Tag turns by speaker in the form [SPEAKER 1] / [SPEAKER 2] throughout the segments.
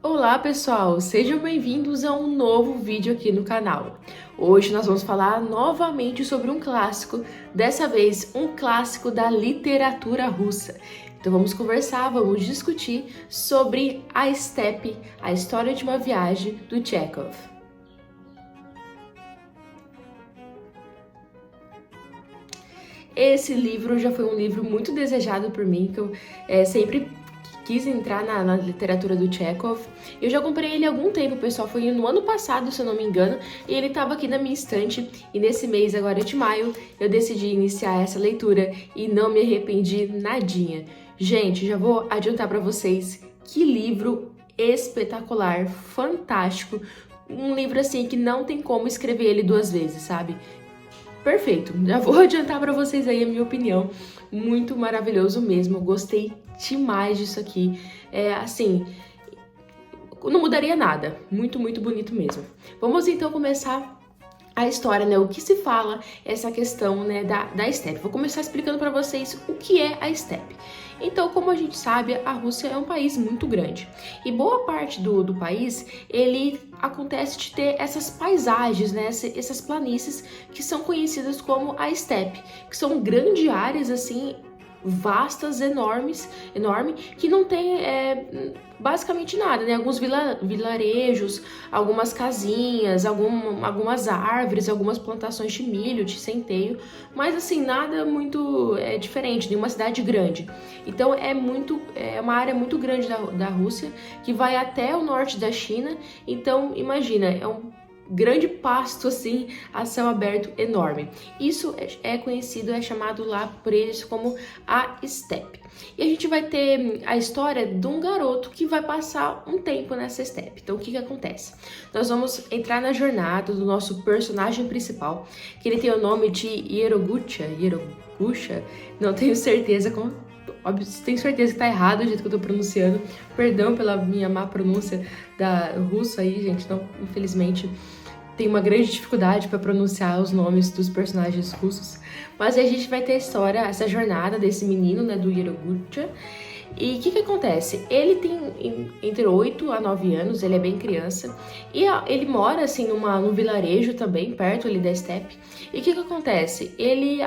[SPEAKER 1] Olá pessoal, sejam bem-vindos a um novo vídeo aqui no canal. Hoje nós vamos falar novamente sobre um clássico, dessa vez um clássico da literatura russa. Então vamos conversar, vamos discutir sobre A Steppe, a história de uma viagem do Chekhov. Esse livro já foi um livro muito desejado por mim, que eu sempre quis entrar na literatura do Chekhov. Eu já comprei ele há algum tempo, pessoal, foi no ano passado, se eu não me engano, e ele estava aqui na minha estante, e nesse mês agora de maio, eu decidi iniciar essa leitura e não me arrependi nadinha. Gente, já vou adiantar para vocês que livro espetacular, fantástico, um livro assim que não tem como escrever ele duas vezes, sabe? Perfeito, já vou adiantar para vocês aí a minha opinião. Muito maravilhoso mesmo, gostei demais disso aqui. Assim, não mudaria nada. Muito, muito bonito mesmo. Vamos então começar a história, né? O que se fala, essa questão, né, da steppe. Vou começar explicando para vocês o que é a steppe. Então, como a gente sabe, a Rússia é um país muito grande. E boa parte do país, ele acontece de ter essas paisagens, né, essas planícies que são conhecidas como a steppe, que são grandes áreas, assim, vastas, enorme, que não tem basicamente nada, né? Alguns vilarejos, algumas casinhas, algumas árvores, algumas plantações de milho, de centeio, mas assim, nada muito diferente de uma cidade grande. Então é uma área muito grande da Rússia, que vai até o norte da China. Então imagina, é um grande pasto assim, a céu aberto enorme. Isso é conhecido, é chamado lá por eles como a steppe. E a gente vai ter a história de um garoto que vai passar um tempo nessa steppe. Então o que acontece? Nós vamos entrar na jornada do nosso personagem principal, que ele tem o nome de Yerogutcha, não tenho certeza como. Óbvio, tenho certeza que tá errado o jeito que eu tô pronunciando. Perdão pela minha má pronúncia da russa aí, gente. Não, infelizmente, tenho uma grande dificuldade para pronunciar os nomes dos personagens russos. Mas aí a gente vai ter a história, essa jornada desse menino, né, do Yerogutcha. E o que acontece? Ele tem entre 8 a 9 anos, ele é bem criança, e ele mora assim num vilarejo também, perto ali da steppe. E o que acontece?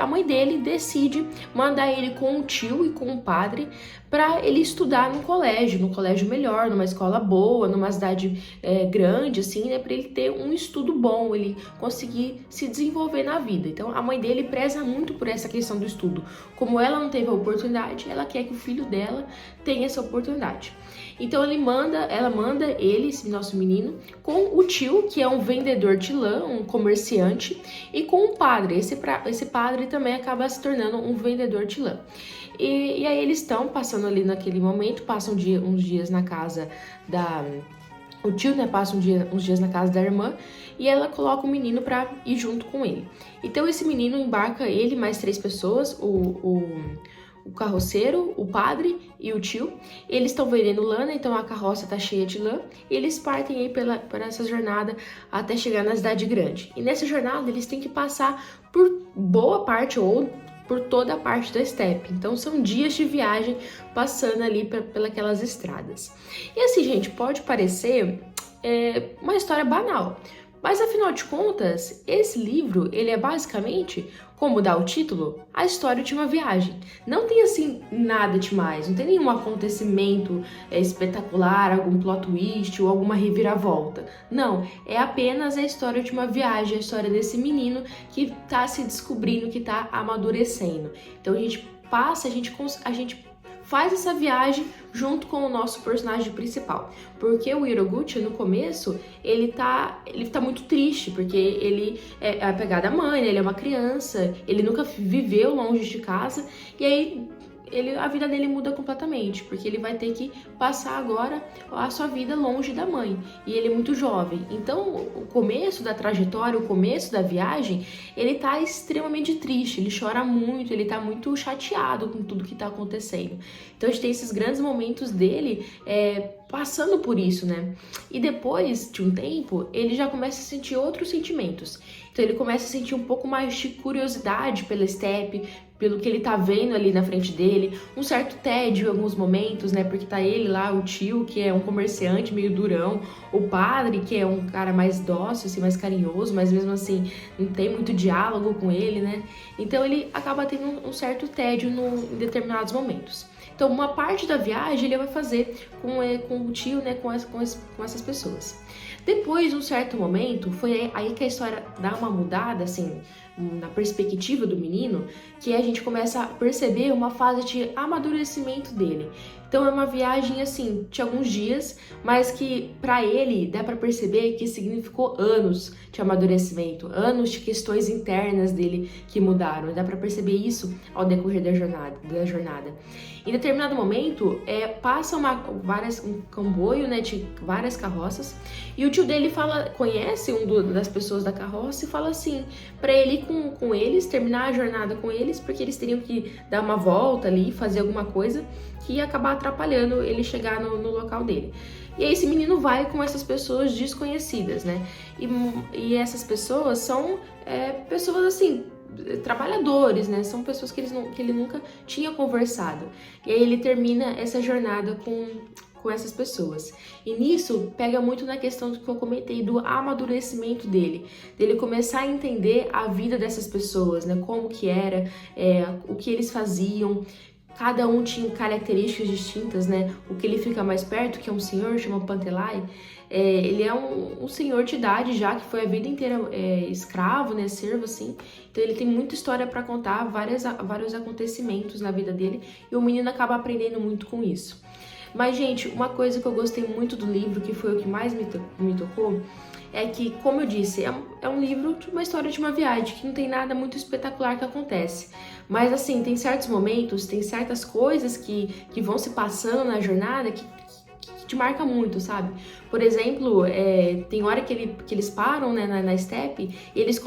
[SPEAKER 1] A mãe dele decide mandar ele com um tio e com um padre para ele estudar num colégio melhor, numa escola boa, numa cidade grande, assim, né, para ele ter um estudo bom, ele conseguir se desenvolver na vida. Então a mãe dele preza muito por essa questão do estudo. Como ela não teve a oportunidade, ela quer que o filho dela tenha essa oportunidade. Então ela manda ele, esse nosso menino, com o tio, que é um vendedor de lã, um comerciante, e com o padre. Esse padre também acaba se tornando um vendedor de lã. E aí eles estão passando ali naquele momento, passam uns dias na casa da... O tio, né, passa uns dias na casa da irmã e ela coloca o menino pra ir junto com ele. Então esse menino embarca ele mais 3 pessoas, o carroceiro, o padre e o tio. Eles estão vendendo lã, né? Então a carroça tá cheia de lã, e eles partem aí por essa jornada até chegar na cidade grande. E nessa jornada eles têm que passar por boa parte ou por toda a parte da steppe. Então são dias de viagem passando ali pelas estradas. E assim, gente, pode parecer uma história banal, mas afinal de contas, esse livro, ele é basicamente, como dá o título, a história de uma viagem. Não tem assim nada demais, não tem nenhum acontecimento espetacular, algum plot twist ou alguma reviravolta. Não, é apenas a história de uma viagem, a história desse menino que tá se descobrindo, que tá amadurecendo. Então a gente passa, a gente faz essa viagem junto com o nosso personagem principal. Porque o Yerogutcha, no começo, ele tá muito triste, porque ele é apegado à mãe, né? Ele é uma criança, ele nunca viveu longe de casa, e aí a vida dele muda completamente, porque ele vai ter que passar agora a sua vida longe da mãe, e ele é muito jovem. Então, o começo da trajetória, o começo da viagem, ele tá extremamente triste, ele chora muito, ele tá muito chateado com tudo que tá acontecendo. Então, a gente tem esses grandes momentos dele passando por isso, né? E depois de um tempo, ele já começa a sentir outros sentimentos. Então ele começa a sentir um pouco mais de curiosidade pela Steppe, pelo que ele tá vendo ali na frente dele, um certo tédio em alguns momentos, né? Porque tá ele lá, o tio, que é um comerciante meio durão, o padre, que é um cara mais dócil, assim, mais carinhoso, mas mesmo assim não tem muito diálogo com ele, né? Então ele acaba tendo um certo tédio em determinados momentos. Então, uma parte da viagem ele vai fazer com o tio, né, com essas pessoas. Depois de um certo momento, foi aí que a história dá uma mudada, assim, na perspectiva do menino, que a gente começa a perceber uma fase de amadurecimento dele. Então é uma viagem assim, de alguns dias, mas que pra ele dá pra perceber que significou anos de amadurecimento, anos de questões internas dele que mudaram. Dá pra perceber isso ao decorrer da jornada. Em determinado momento, passa um comboio, né, de várias carroças, e o tio dele conhece das pessoas da carroça e fala assim, pra ele ir com eles, terminar a jornada com eles, porque eles teriam que dar uma volta ali, fazer alguma coisa que ia acabar atrapalhando ele chegar no local dele. E aí esse menino vai com essas pessoas desconhecidas, né? E essas pessoas são pessoas assim, trabalhadores, né? São pessoas que ele nunca tinha conversado. E aí ele termina essa jornada com essas pessoas. E nisso pega muito na questão que eu comentei do amadurecimento dele começar a entender a vida dessas pessoas, né? Como que era, o que eles faziam. Cada um tinha características distintas, né? O que ele fica mais perto, que é um senhor, chama Pantelai, ele é um senhor de idade já, que foi a vida inteira escravo, né? Servo, assim. Então ele tem muita história para contar, vários acontecimentos na vida dele, e o menino acaba aprendendo muito com isso. Mas, gente, uma coisa que eu gostei muito do livro, que foi o que mais me tocou, é que, como eu disse, é um livro de uma história de uma viagem, que não tem nada muito espetacular que acontece. Mas, assim, tem certos momentos, tem certas coisas que vão se passando na jornada que te marca muito, sabe? Por exemplo, tem hora que eles param, né, na Steppe, e eles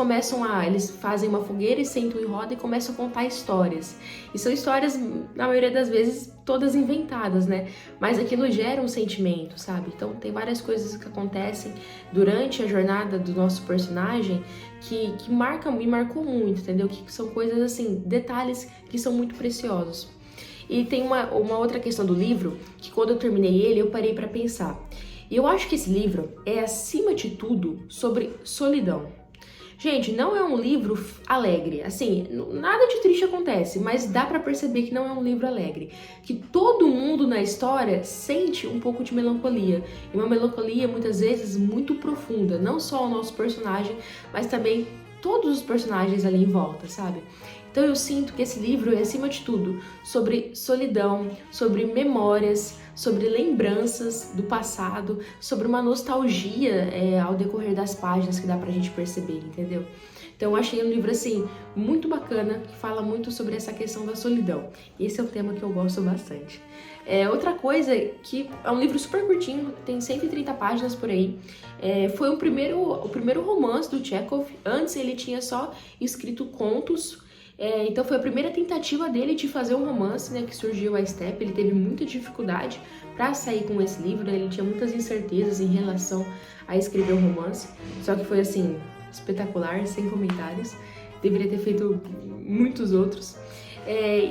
[SPEAKER 1] fazem uma fogueira e sentam em roda e começam a contar histórias. E são histórias, na maioria das vezes, todas inventadas, né? Mas aquilo gera um sentimento, sabe? Então tem várias coisas que acontecem durante a jornada do nosso personagem que me marcou muito, entendeu? Que são coisas assim, detalhes que são muito preciosos. E tem uma outra questão do livro, que quando eu terminei ele, eu parei para pensar. E eu acho que esse livro é, acima de tudo, sobre solidão. Gente, não é um livro alegre, assim, nada de triste acontece, mas dá pra perceber que não é um livro alegre. Que todo mundo na história sente um pouco de melancolia. E uma melancolia, muitas vezes, muito profunda. Não só o nosso personagem, mas também todos os personagens ali em volta, sabe? Então eu sinto que esse livro é, acima de tudo, sobre solidão, sobre memórias, sobre lembranças do passado, sobre uma nostalgia ao decorrer das páginas que dá pra gente perceber, entendeu? Então eu achei um livro, assim, muito bacana, que fala muito sobre essa questão da solidão. Esse é um tema que eu gosto bastante. Outra coisa, que é um livro super curtinho, tem 130 páginas por aí. Foi o primeiro romance do Chekhov. Antes ele tinha só escrito contos. Então foi a primeira tentativa dele de fazer um romance, né, que surgiu a Steppe. Ele teve muita dificuldade para sair com esse livro, né? Ele tinha muitas incertezas em relação a escrever um romance, só que foi assim, espetacular, sem comentários. Deveria ter feito muitos outros.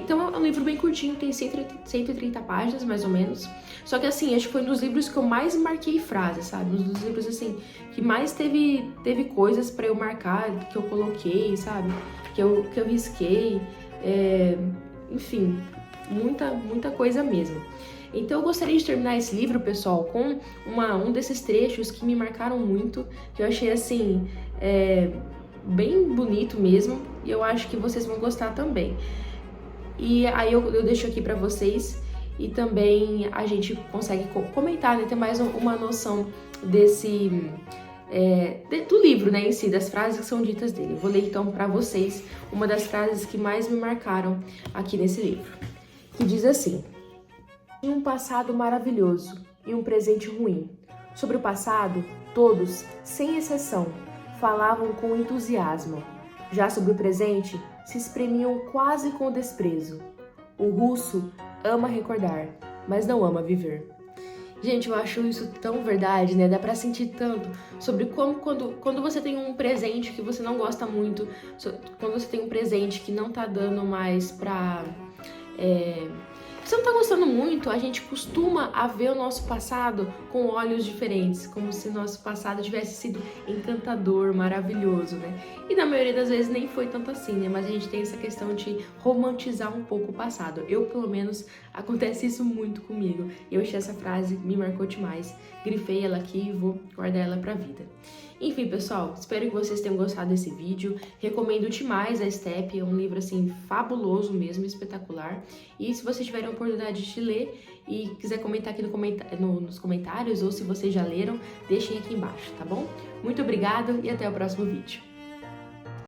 [SPEAKER 1] Então é um livro bem curtinho, tem 130 páginas mais ou menos. Só que assim, acho que foi um dos livros que eu mais marquei frases, sabe? Um dos livros assim, que mais teve coisas pra eu marcar, que eu coloquei, sabe? Que eu risquei. Enfim, muita coisa mesmo. Então eu gostaria de terminar esse livro, pessoal, com um desses trechos que me marcaram muito, que eu achei assim, bem bonito mesmo, e eu acho que vocês vão gostar também. E aí eu deixo aqui pra vocês, e também a gente consegue comentar, né, ter mais uma noção do livro, né, em si, das frases que são ditas dele. Eu vou ler então pra vocês uma das frases que mais me marcaram aqui nesse livro, que diz assim: um passado maravilhoso e um presente ruim. Sobre o passado, todos, sem exceção, falavam com entusiasmo. Já sobre o presente, se espremiam quase com desprezo. O russo ama recordar, mas não ama viver. Gente, eu acho isso tão verdade, né? Dá pra sentir tanto sobre como quando você tem um presente que você não gosta muito, quando você tem um presente que não tá dando mais pra... você não tá gostando muito, a gente costuma a ver o nosso passado com olhos diferentes, como se nosso passado tivesse sido encantador, maravilhoso, né? E na maioria das vezes nem foi tanto assim, né? Mas a gente tem essa questão de romantizar um pouco o passado. Eu, pelo menos, acontece isso muito comigo. Eu achei essa frase, me marcou demais. Grifei ela aqui e vou guardar ela pra vida. Enfim, pessoal, espero que vocês tenham gostado desse vídeo. Recomendo demais a Step, é um livro, assim, fabuloso mesmo, espetacular. E se vocês tiverem a oportunidade de ler e quiser comentar aqui nos comentários, ou se vocês já leram, deixem aqui embaixo, tá bom? Muito obrigada e até o próximo vídeo.